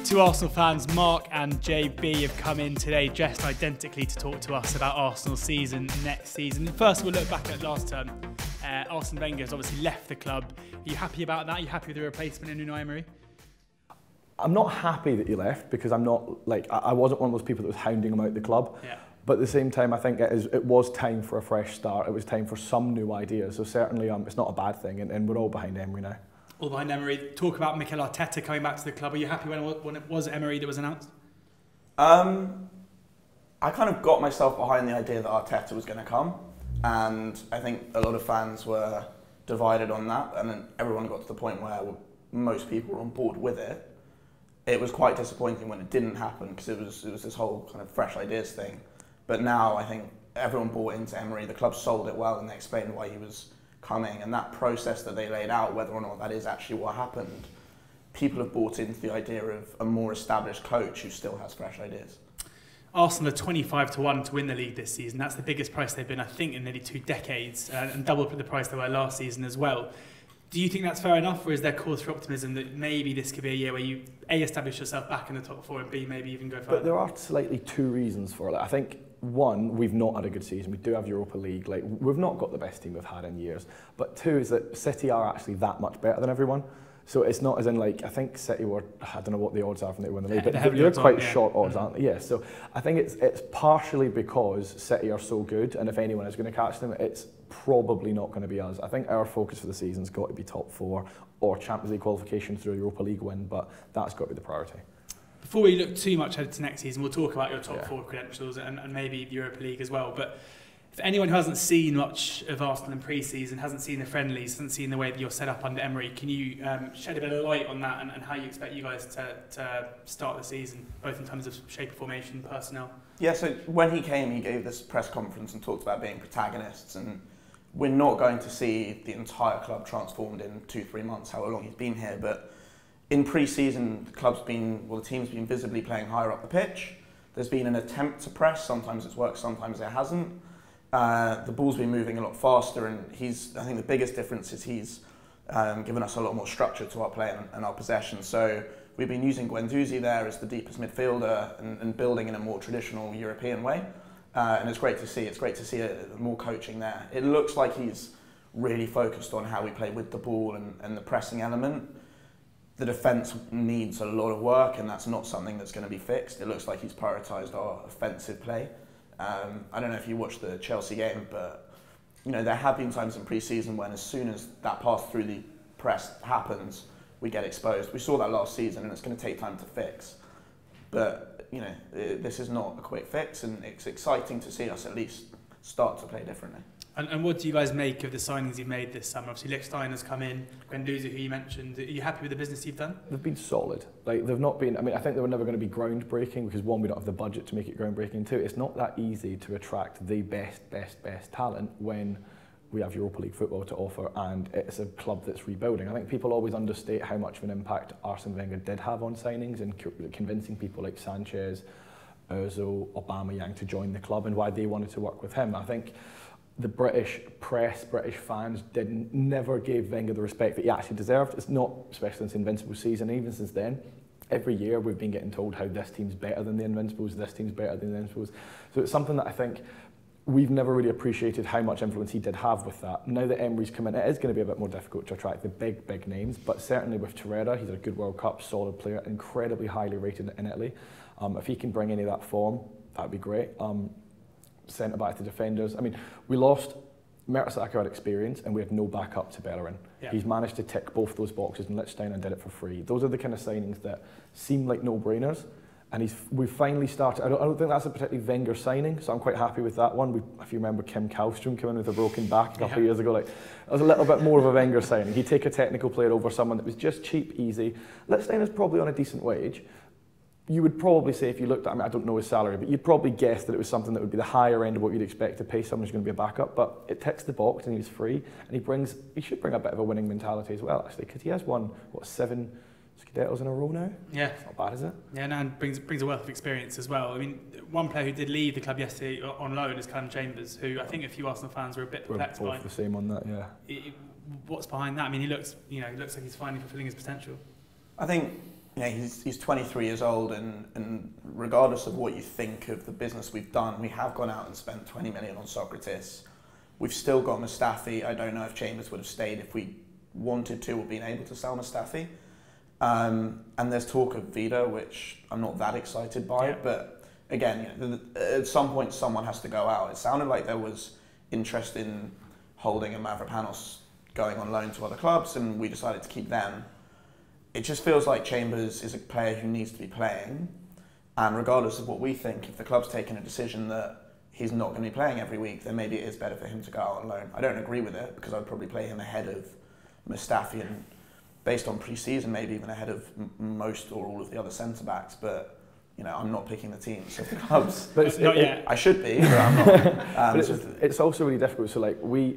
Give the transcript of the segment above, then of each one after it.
Two Arsenal fans, Mark and JB, have come in today dressed identically to talk to us about Arsenal's season next season. First, we'll look back at last term. Arsene Wenger has obviously left the club. Are you happy about that? Are you happy with the replacement in Unai Emery? I'm not happy that he left because I'm not like I wasn't one of those people that was hounding him out the club. Yeah. But at the same time, I think it was time for a fresh start. It was time for some new ideas. So certainly, it's not a bad thing, and we're all behind Emery now. All behind Emery. Talk about Mikel Arteta coming back to the club. Are you happy when it was Emery that was announced? I kind of got myself behind the idea that Arteta was going to come, and I think a lot of fans were divided on that, and then everyone got to the point where most people were on board with it. It was quite disappointing when it didn't happen because it was this whole kind of fresh ideas thing. But now I think everyone bought into Emery. The club sold it well, and they explained why he was coming, and that process that they laid out, whether or not that is actually what happened, people have bought into the idea of a more established coach who still has fresh ideas. Arsenal are 25-1 to win the league this season. That's the biggest price they've been, I think, in nearly 2 decades, and double the price they were last season as well. Do you think that's fair enough, or is there cause for optimism that maybe this could be a year where you A, establish yourself back in the top 4, and B, maybe even go further? But there are slightly 2 reasons for that. I think, one, we've not had a good season. We do have Europa League. Like, we've not got the best team we've had in years. But 2 is that City are actually that much better than everyone. So it's not as in, like, I think City were, I don't know what the odds are from they win the league, but they're quite short odds, aren't they? Yeah, so I think it's partially because City are so good, and if anyone is going to catch them, it's probably not going to be us. I think our focus for the season's got to be top 4 or Champions League qualification through a Europa League win, but that's got to be the priority. Before we look too much ahead to next season, we'll talk about your top 4 credentials and maybe the Europa League as well. But for anyone who hasn't seen much of Arsenal in pre-season, hasn't seen the friendlies, hasn't seen the way that you're set up under Emery, can you shed a bit of light on that and how you expect you guys to start the season, both in terms of shape of formation, personnel? Yeah, so when he came, he gave this press conference and talked about being protagonists, and we're not going to see the entire club transformed in 2-3 months, however long he's been here, but in pre-season, the team's been visibly playing higher up the pitch. There's been an attempt to press, sometimes it's worked, sometimes it hasn't. The ball's been moving a lot faster, and I think the biggest difference is he's given us a lot more structure to our play and our possession. So we've been using Guendouzi there as the deepest midfielder and building in a more traditional European way. And it's great to see. It's great to see more coaching there. It looks like he's really focused on how we play with the ball and the pressing element. The defence needs a lot of work, and that's not something that's going to be fixed. It looks like he's prioritised our offensive play. I don't know if you watched the Chelsea game, but there have been times in pre-season when as soon as that pass through the press happens, we get exposed. We saw that last season, and it's going to take time to fix. But this is not a quick fix, and it's exciting to see us at least start to play differently. And what do you guys make of the signings you've made this summer? Obviously, Lichtstein has come in, Guendouzi, who you mentioned. Are you happy with the business you've done? They've been solid. Like, they've not been, I think they were never going to be groundbreaking because, 1, we don't have the budget to make it groundbreaking. 2, it's not that easy to attract the best talent when we have Europa League football to offer and it's a club that's rebuilding. I think people always understate how much of an impact Arsene Wenger did have on signings and convincing people like Sanchez, Ozil, Aubameyang to join the club and why they wanted to work with him. I think the British press, British fans never gave Wenger the respect that he actually deserved. It's not, especially since the Invincibles season, even since then. Every year we've been getting told how this team's better than the Invincibles, this team's better than the Invincibles. So it's something that I think we've never really appreciated how much influence he did have with that. Now that Emery's come in, it is going to be a bit more difficult to attract the big names, but certainly with Torreira, he's a good World Cup, solid player, incredibly highly rated in Italy. If he can bring any of that form, that'd be great. Centre back to defenders. I mean, we lost Mertesacker had experience and we had no backup to Bellerin. Yeah. He's managed to tick both those boxes and Lichtstein and did it for free. Those are the kind of signings that seem like no-brainers. And we've finally started. I don't think that's a particularly Wenger signing, so I'm quite happy with that one. If you remember, Kim Kallström came in with a broken back a couple of years ago. Like, that was a little bit more of a Wenger signing. He'd take a technical player over someone that was just cheap, easy. Lichtstein is probably on a decent wage. You would probably say, if you looked at, I don't know his salary, but you'd probably guess that it was something that would be the higher end of what you'd expect to pay someone who's going to be a backup. But it ticks the box, and he was free, and he should bring a bit of a winning mentality as well, actually, because he has won 7 Scudettos in a row now. Yeah, it's not bad, is it? Yeah, no, and brings a wealth of experience as well. I mean, one player who did leave the club yesterday on loan is Callum Chambers, who I think a few Arsenal fans were a bit perplexed by. We're both the same on that, yeah. What's behind that? I mean, he looks like he's finally fulfilling his potential. I think Yeah, he's 23 years old, and regardless of what you think of the business we've done, we have gone out and spent 20 million on Socrates. We've still got Mustafi. I don't know if Chambers would have stayed if we wanted to or been able to sell Mustafi. And there's talk of Vida, which I'm not that excited by, but again, at some point someone has to go out. It sounded like there was interest in holding a Mavropanos going on loan to other clubs, and we decided to keep them. It just feels like Chambers is a player who needs to be playing, and regardless of what we think, if the club's taken a decision that he's not going to be playing every week, then maybe it is better for him to go out on loan. I don't agree with it, because I'd probably play him ahead of Mustafi, and based on pre-season, maybe even ahead of most or all of the other centre-backs, but I'm not picking the team, so the clubs. But not yet. I should be, but I'm not. But it's also really difficult. So like we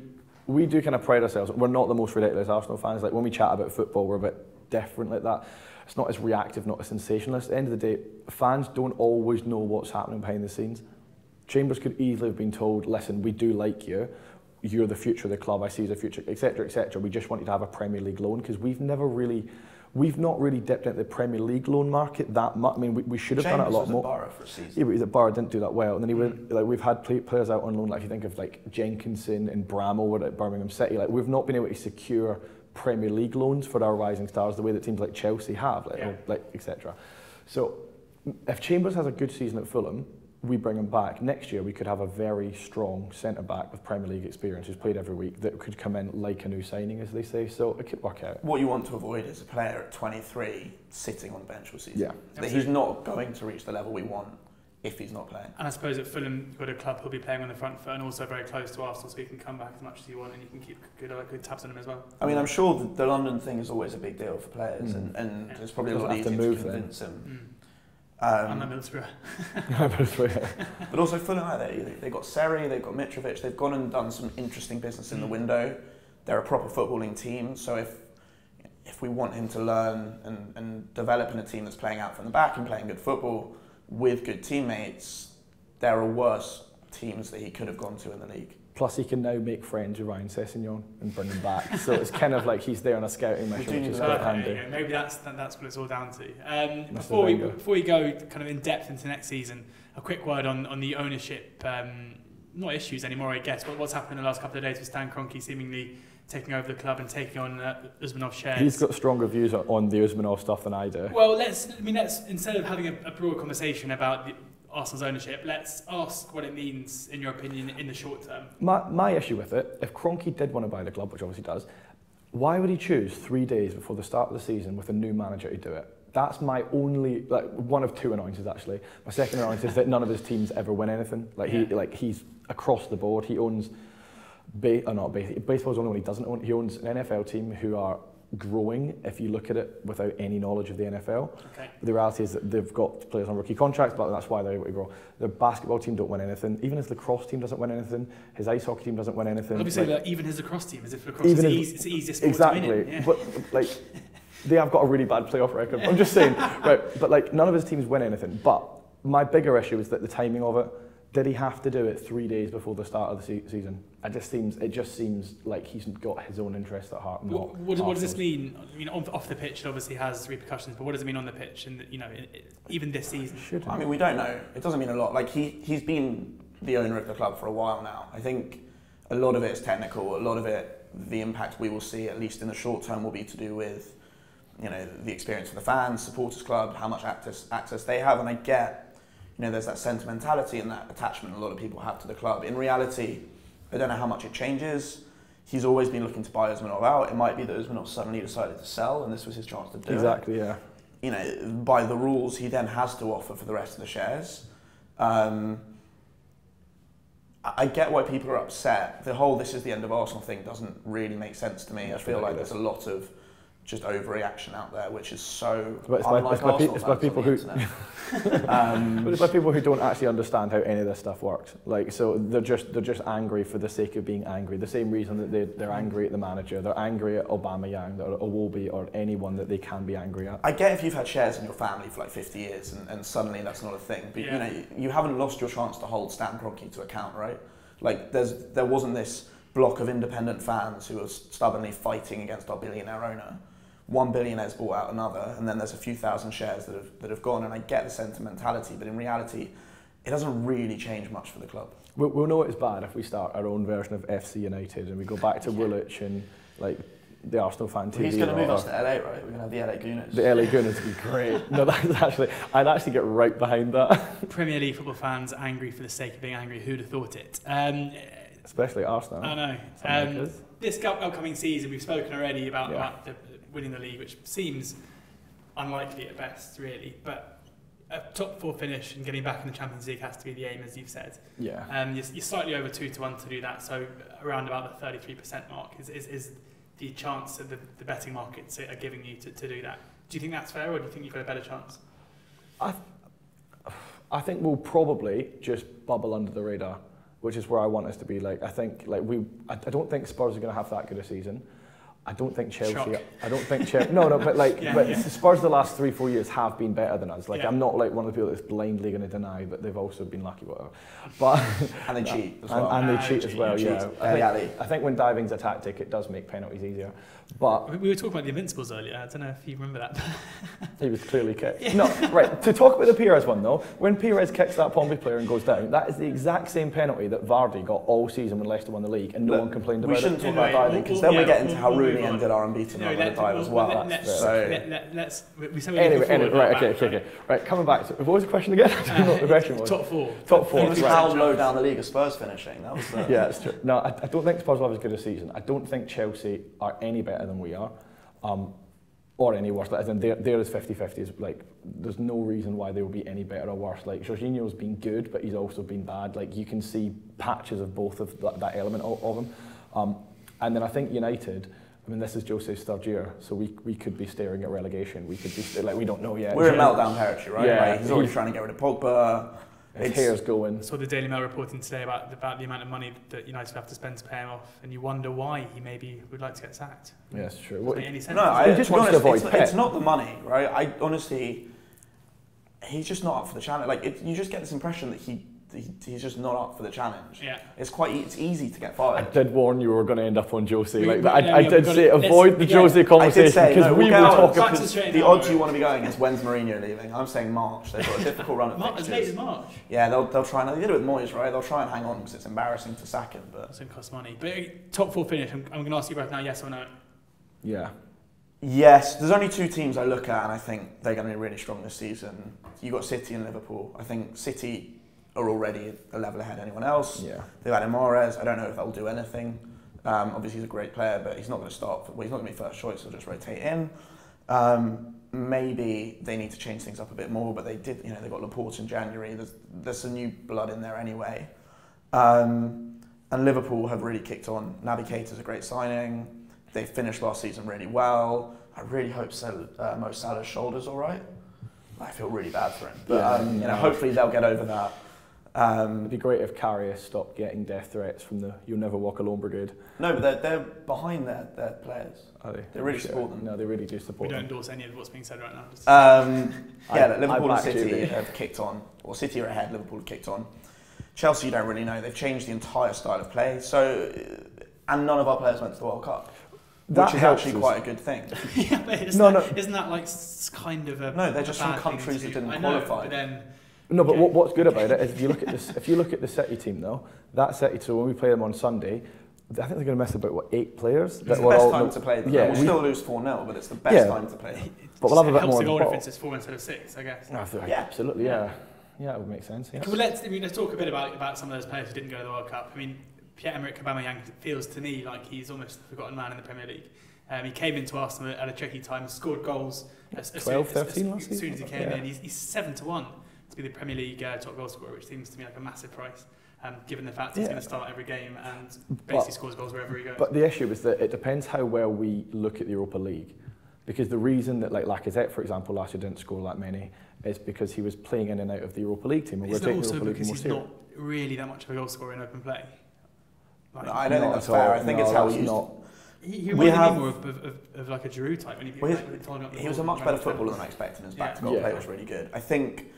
do kind of pride ourselves. We're not the most ridiculous Arsenal fans. Like when we chat about football, we're a bit different like that. It's not as reactive, not as sensationalist. At the end of the day, fans don't always know what's happening behind the scenes. Chambers could easily have been told, listen, we do like you. You're the future of the club. I see you as a future, etc., etc. We just want you to have a Premier League loan, because we've not really dipped into the Premier League loan market that much. I mean, we should have done it a lot more. Chambers was at Borough for a season. Yeah, but he was at Borough, didn't do that well. And then he went, like, we've had players out on loan, like if you think of like Jenkinson and Bramall at Birmingham City, like we've not been able to secure Premier League loans for our rising stars the way that teams like Chelsea have, like etc. So if Chambers has a good season at Fulham, we bring him back. Next year we could have a very strong centre-back with Premier League experience who's played every week that could come in like a new signing, as they say, so it could work out. What you want to avoid is a player at 23 sitting on the bench all season. Yeah. That he's not going to reach the level we want if he's not playing. And I suppose at Fulham, you've got a club who'll be playing on the front foot and also very close to Arsenal, so you can come back as much as you want and you can keep good tabs on him as well. I mean, I'm sure the London thing is always a big deal for players, and it's probably a lot easier to convince him. And Middlesbrough. But also Fulham, they've got Seri, they've got Mitrovic, they've gone and done some interesting business in the window. They're a proper footballing team, so if we want him to learn and develop in a team that's playing out from the back and playing good football with good teammates, there are worse teams that he could have gone to in the league. Plus he can now make friends with Ryan Sessegnon and bring him back. So it's kind of like he's there on a scouting mission, which is quite handy. Yeah, maybe that's what it's all down to. Before we go kind of in depth into next season, a quick word on the ownership, not issues anymore, I guess. What's happened in the last couple of days with Stan Kroenke seemingly taking over the club and taking on Usmanov shares. He's got stronger views on the Usmanov stuff than I do. Well, let's instead of having a broad conversation about Arsenal's ownership, let's ask what it means, in your opinion, in the short term. My issue with it, if Kroenke did want to buy the club, which obviously does, why would he choose 3 days before the start of the season with a new manager to do it? That's my only, one of two annoyances actually. My second annoyance is that none of his teams ever win anything. He's across the board. He owns, baseball's the only one he doesn't own. He owns an NFL team who are growing if you look at it without any knowledge of the NFL. Okay. But the reality is that they've got players on rookie contracts, but that's why they're able to grow. Their basketball team don't win anything. Even his lacrosse team doesn't win anything. His ice hockey team doesn't win anything. Obviously, even his lacrosse team, as if lacrosse is the easiest sport to win in. Yeah. But they have got a really bad playoff record. I'm just saying, right? But none of his teams win anything. But my bigger issue is that the timing of it. Did he have to do it 3 days before the start of the season? It just seems like he's got his own interest at heart. What does this mean? I mean, off the pitch, it obviously has repercussions, but what does it mean on the pitch? And even this season. I mean, we don't know. It doesn't mean a lot. Like he's been the owner of the club for a while now. I think a lot of it is technical. A lot of it, the impact we will see, at least in the short term, will be to do with the experience of the fans, supporters club, how much access they have, and I get. There's that sentimentality and that attachment a lot of people have to the club. In reality, I don't know how much it changes. He's always been looking to buy Usmanov out. It might be that Usmanov suddenly decided to sell and this was his chance to do it. Exactly, yeah. By the rules, he then has to offer for the rest of the shares. I get why people are upset. The whole "this is the end of Arsenal" thing doesn't really make sense to me. I feel like there's a lot of just overreaction out there, which is so unlike Arsenal fans on the internet. But it's by people who don't actually understand how any of this stuff works. So they're just angry for the sake of being angry. The same reason that they're angry at the manager, they're angry at Aubameyang or Iwobi or anyone that they can be angry at. I get if you've had shares in your family for 50 years and suddenly that's not a thing. But you haven't lost your chance to hold Stan Kroenke to account, right? There wasn't this block of independent fans who were stubbornly fighting against our billionaire owner. one billionaire's bought out another, and then there's a few thousand shares that have gone. And I get the sentimentality, but in reality, it doesn't really change much for the club. We'll know it's bad if we start our own version of FC United and we go back to Woolwich and like the Arsenal fan TV. Well, he's going to move us to LA, right? We're going to have the LA Gooners. The LA Gooners would be great. No, I'd actually get right behind that. Premier League football fans angry for the sake of being angry. Who'd have thought it? Especially Arsenal. I know. This upcoming season, we've spoken already about winning the league, which seems unlikely at best, really. But a top 4 finish and getting back in the Champions League has to be the aim, as you've said. Yeah. You're slightly over 2-1 to do that, so around about the 33% mark is the chance that the betting markets are giving you to do that. Do you think that's fair, or do you think you've got a better chance? I think we'll probably just bubble under the radar, which is where I want us to be. Like, I think, like I don't think Spurs are going to have that good a season. I don't think Chelsea. Shock. I don't think Chelsea. No, but like, Spurs the last 3-4 years have been better than us. Like, I'm not like one of the people that's blindly going to deny, but they've also been lucky, whatever. But and they cheat as well. And they cheat as well. Yeah. I think when diving's a tactic, it does make penalties easier. But we were talking about the Invincibles earlier. I don't know if you remember that. He was clearly kicked. No, right. To talk about the Pires one though, when Pires kicks that Pompey player and goes down, that is the exact same penalty that Vardy got all season when Leicester won the league, and no one complained about it. We shouldn't talk about diving because then we get into how Rooney ended our unbeaten run on the dive as well. Anyway, right, okay. Right, coming back. What was the question again? I don't know what the question was. Top 4. Top 4. It was how low down the league are Spurs finishing. That was yeah, it's true. No, I don't think Spurs will have as good a season. I don't think Chelsea are any better than we are. Or any worse. Like, there is 50-50. Like, there's no reason why they will be any better or worse. Like, Jorginho's been good, but he's also been bad. Like, you can see patches of both of that element of him. And then I think United, I mean, this is Jose's 3rd year, so we could be staring at relegation. We could be like, we don't know yet. We're in meltdown territory, right? Yeah, like, he's already trying to get rid of Pogba. His hair's going. So the Daily Mail reporting today about the amount of money that United have to spend to pay him off, and you wonder why he maybe would like to get sacked. Yeah, it's true. Doesn't make any sense. No, I just wants to avoid it's not the money, right? I honestly, he's just not up for the challenge. Like, you just get this impression that he's just not up for the challenge. Yeah. It's easy to get fired. I did warn you we were going to end up on Jose. I did say avoid the Jose conversation because we will talk about the odds you want to be going is when's Mourinho leaving. I'm saying March. They've got a difficult run of fixtures. As late as March. Yeah, they'll try and they did it with Moyes, right? They'll try and hang on because it's embarrassing to sack him, but it's going to cost money. But top 4 finish. I'm going to ask you both now, yes or no? Yeah. Yes, there's only 2 teams I look at and I think they're going to be really strong this season. You've got City and Liverpool. I think City are already a level ahead of anyone else. Yeah. They've had Mahrez. I don't know if they'll do anything. Obviously, he's a great player, but he's not going to start. He's not going to be first choice. He'll just rotate in. Maybe they need to change things up a bit more, but they did. You know, they got Laporte in January. There's some new blood in there anyway. And Liverpool have really kicked on. Naby Keita's a great signing. They finished last season really well. I really hope Mo Salah's shoulder's all right. I feel really bad for him, but hopefully they'll get over that. It'd be great if Karius stopped getting death threats from the "You'll Never Walk Alone" brigade. No, but they're behind their players. Are they? They really support them. No, they really do support them. We don't endorse any of what's being said right now. Liverpool and City have kicked on. Well, City are ahead, Liverpool have kicked on. Chelsea, you don't really know. They've changed the entire style of play. And none of our players went to the World Cup. Which is actually quite a good thing. Yeah, but isn't that like kind of a... No, they're just from countries that didn't qualify. But then... No, but what's good about it is if you look at the City team though, that City, so when we play them on Sunday, I think they're going to miss about 8 players. It's the best time to play them. Yeah, we'll still lose 4-0, but it's the best time to play them. But we'll have a bit more. The goal difference is 4 instead of 6, I guess. Absolutely, yeah, it would make sense. Yes. Well, let's talk a bit about some of those players who didn't go to the World Cup. I mean, Pierre-Emerick Aubameyang feels to me like he's almost a forgotten man in the Premier League. He came into Arsenal at a tricky time, scored goals as 12-13 last season. As soon as he came in. He's 7-1 to be the Premier League top goal scorer, which seems to me like a massive price, given the fact he's going to start every game and basically scores goals wherever he goes. But the issue is that it depends how well we look at the Europa League. Because the reason that, like Lacazette, for example, last year didn't score that many is because he was playing in and out of the Europa League team. Is it also because he's not really that much of a goal scorer in open play? No, I don't think that's fair. I think it's how he's not. He reminded me more of like a Giroud type. When he was a much better footballer than I expected, and his back-to-goal play was really good. I think,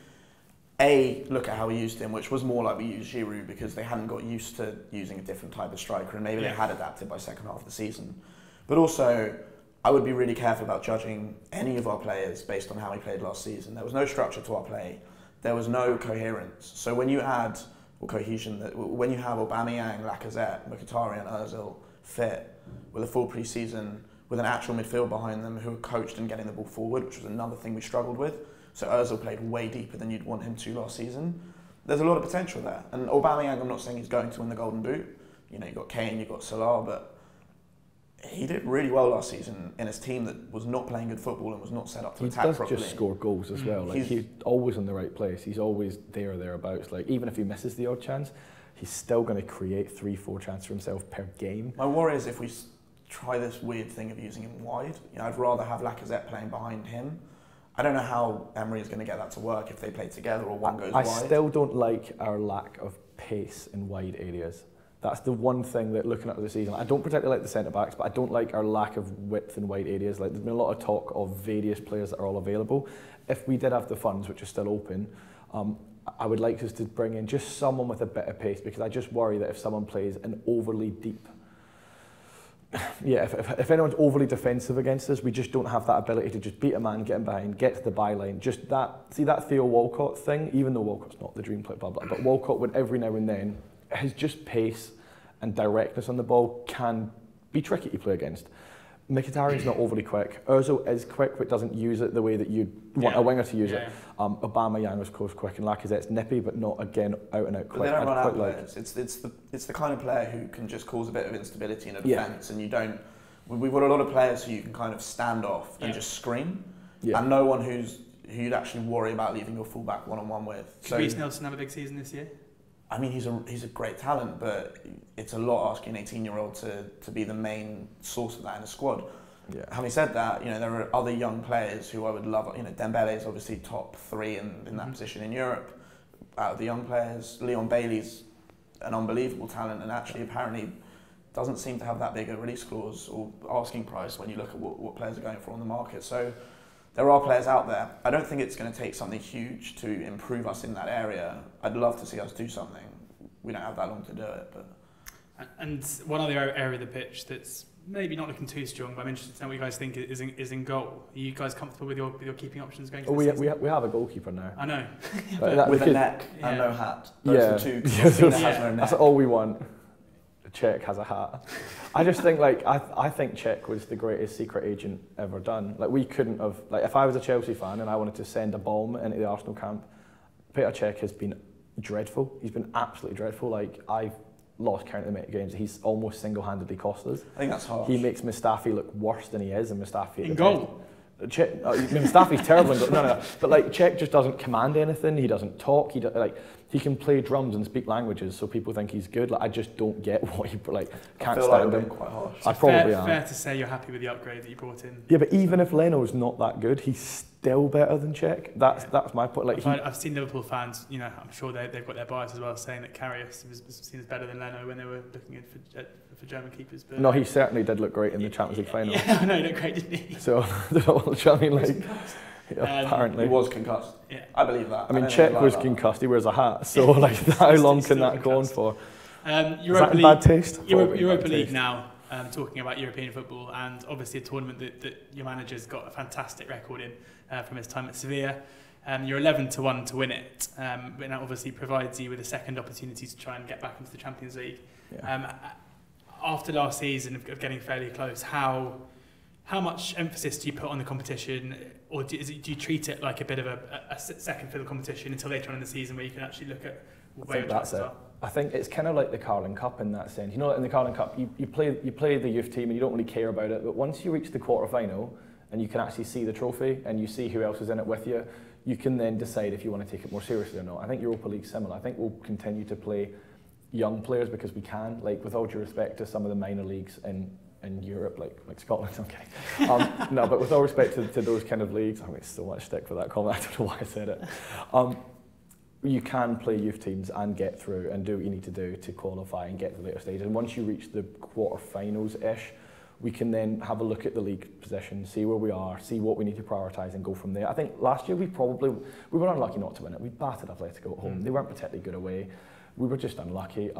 look at how we used him, which was more like we used Giroud because they hadn't got used to using a different type of striker, and maybe they had adapted by second half of the season. But also, I would be really careful about judging any of our players based on how we played last season. There was no structure to our play. There was no coherence. So when you add, or cohesion, when you have Aubameyang, Lacazette, Mkhitaryan, Ozil fit with a full pre-season, with an actual midfield behind them who were coached in getting the ball forward, which was another thing we struggled with. So Ozil played way deeper than you'd want him to last season. There's a lot of potential there. And Aubameyang, I'm not saying he's going to win the Golden Boot. You know, you've got Kane, you've got Salah, but he did really well last season in his team that was not playing good football and was not set up to attack properly. He does just score goals as well. Like, he's always in the right place. He's always there or thereabouts. Like, even if he misses the odd chance, he's still going to create 3-4 chances for himself per game. My worry is if we try this weird thing of using him wide. You know, I'd rather have Lacazette playing behind him. I don't know how Emery is going to get that to work if they play together or one goes wide. I still don't like our lack of pace in wide areas. That's the one thing that, looking at the season, I don't particularly like the centre-backs, but I don't like our lack of width in wide areas. Like, there's been a lot of talk of various players that are all available. If we did have the funds, which are still open, I would like us to bring in just someone with a bit of pace, because I just worry that if someone plays an overly deep... if anyone's overly defensive against us, we just don't have that ability to just beat a man, get him behind, get to the byline. Just that, see that Theo Walcott thing, even though Walcott's not the dream player, blah, blah, but Walcott would every now and then, his just pace and directness on the ball can be tricky to play against. Mkhitaryan's not overly quick. Ozil is quick, but doesn't use it the way that you'd want a winger to use it. Aubameyang was close quick, and Lacazette's nippy, but not, again, out and out quick. But they don't run out players. It's the kind of player who can just cause a bit of instability in a defence, and you don't... We've got a lot of players who you can kind of stand off and just scream, and no one who you'd actually worry about leaving your fullback one-on-one with. Could Reece Nelson have a big season this year? I mean, he's a great talent, but it's a lot asking an 18-year-old to be the main source of that in a squad. Yeah. Having said that, you know, there are other young players who I would love. You know, Dembele is obviously top 3 in that position in Europe. Out of the young players, Leon Bailey's an unbelievable talent, and actually apparently doesn't seem to have that big a release clause or asking price when you look at what players are going for on the market. So there are players out there. I don't think it's going to take something huge to improve us in that area. I'd love to see us do something. We don't have that long to do it. But. And one other area of the pitch that's maybe not looking too strong, but I'm interested to know what you guys think is in goal. Are you guys comfortable with your keeping options going into the season? We have a goalkeeper now. I know. With a neck and no hat. Those are two. Has no neck. That's all we want. Czech has a hat. I just think, like, I think Czech was the greatest secret agent ever done. Like, we couldn't have, like, if I was a Chelsea fan and I wanted to send a bomb into the Arsenal camp, Petr Cech has been dreadful. He's been absolutely dreadful. Like, I've lost count of the amount of games he's almost single-handedly cost us. I think that's harsh. He makes Mustafi look worse than he is, and Mustafi in goal. Mustafi's terrible in goal. No. But like, Czech just doesn't command anything. He doesn't talk. He can play drums and speak languages, so people think he's good. Like, I just don't get what he can't stand him. Quite harsh. I probably am. Fair to say you're happy with the upgrade that you brought in. Yeah, but even if Leno's not that good, he's still better than Czech. That's my point. Like, I've seen Liverpool fans, you know, I'm sure they've got their bias as well, saying that Karius was seen as better than Leno when they were looking for German keepers. But no, he certainly did look great in the Champions League final. Yeah, I know, he looked great, didn't he? So, I mean, like, apparently he was concussed. Yeah, I believe that. I mean, Czech was concussed. He wears a hat. So, like, how long can that go on for? Europa League, bad taste? Europa League now. Talking about European football, and obviously a tournament that your manager's got a fantastic record in from his time at Sevilla. You're 11-1 to win it, but that obviously provides you with a second opportunity to try and get back into the Champions League. Yeah. After last season of getting fairly close, how much emphasis do you put on the competition, or do you treat it like a bit of a second fiddle competition until later on in the season where you can actually look at where your chances are? I think it's kind of like the Carling Cup in that sense. You know, in the Carling Cup, you play the youth team and you don't really care about it, but once you reach the quarter-final and you can actually see the trophy and you see who else is in it with you, you can then decide if you want to take it more seriously or not. I think Europa League's similar. I think we'll continue to play young players because we can. Like, with all due respect to some of the minor leagues in Europe, like Scotland, I'm kidding. No, but with all respect to those kind of leagues, I mean, so much stick for that comment, I don't know why I said it. You can play youth teams and get through and do what you need to do to qualify and get to the later stage. And once you reach the quarterfinals-ish, we can then have a look at the league position, see where we are, see what we need to prioritise and go from there. I think last year we were unlucky not to win it. We battered Atletico at home. They weren't particularly good away. We were just unlucky.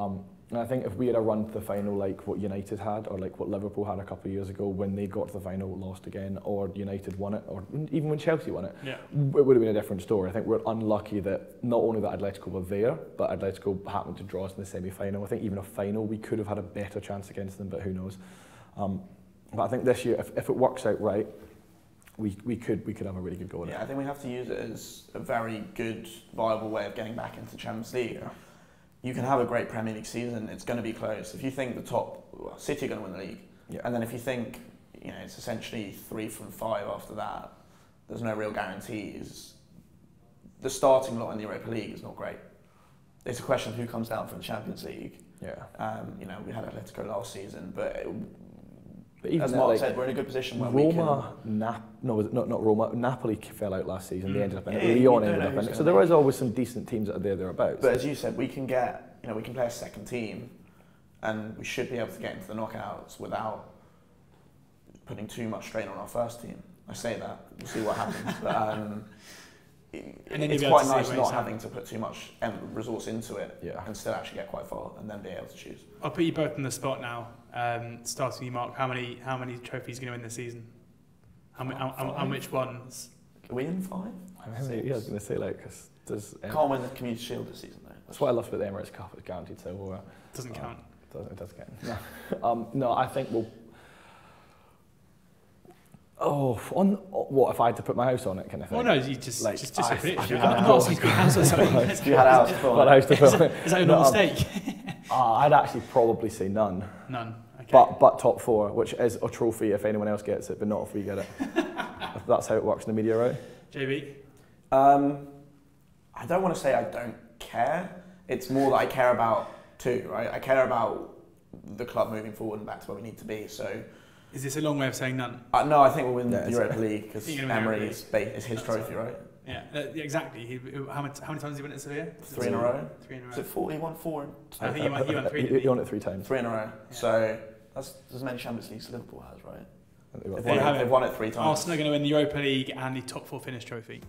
And I think if we had a run to the final like what United had, or like what Liverpool had a couple of years ago when they got to the final, lost again, or United won it, or even when Chelsea won it, yeah, it would have been a different story. I think we're unlucky that not only that Atletico were there, but Atletico happened to draw us in the semi-final. I think even a final we could have had a better chance against them, but who knows. But I think this year, if it works out right, we could have a really good go at it. Yeah, I think we have to use it as a very good, viable way of getting back into the Champions League. Yeah. You can have a great Premier League season, it's going to be close. If you think City are going to win the league, Yeah. and then if you think it's essentially 3 from 5 after that, there's no real guarantees. The starting lot in the Europa League is not great. It's a question of who comes down from the Champions League. Yeah. We had Atletico last season, but even as Mark said, we're in a good position where Roma, not Roma. Napoli fell out last season. They ended up in it. Yeah, Lyon ended up in it. So there is always some decent teams that are thereabouts. But as you said, we can get, we can play a second team, and we should be able to get into the knockouts without putting too much strain on our first team. I say that, we'll see what happens. But it's quite nice not having to put too much resource into it, and still actually get quite far, and then be able to choose. I'll put you both on the spot now. Starting with you, Mark. How many trophies are you going to win this season? And which ones? Are we in 5? I was going to say can't win the Community Shield this season though. That's what I love about the Emirates Cup. It's guaranteed silverware. Doesn't count. It does count. No, I think we'll. What if I had to put my house on it, kind of thing? Well, no, you just a prediction. I'm not asking for your house or something. If you had a house to put on it. Is that your normal stake? I'd actually probably say none. None. Okay. But top 4, which is a trophy if anyone else gets it, but not if we get it. That's how it works in the media, right? JB? I don't want to say I don't care. It's more that I care about 2, right? I care about the club moving forward and back to where we need to be. So, is this a long way of saying none? No, I think we'll win the Europa League because Emery is his trophy, right? Yeah, exactly. How many times did he win it at Sevilla? 3 in a row. 3 in a row. Is it 4? He won 4. I think he won 3. He won it 3 times. 3 in a row. Yeah. So that's as many Champions Leagues as Liverpool has, right? They've won it 3 times. Arsenal are going to win the Europa League and the top 4 finish trophy.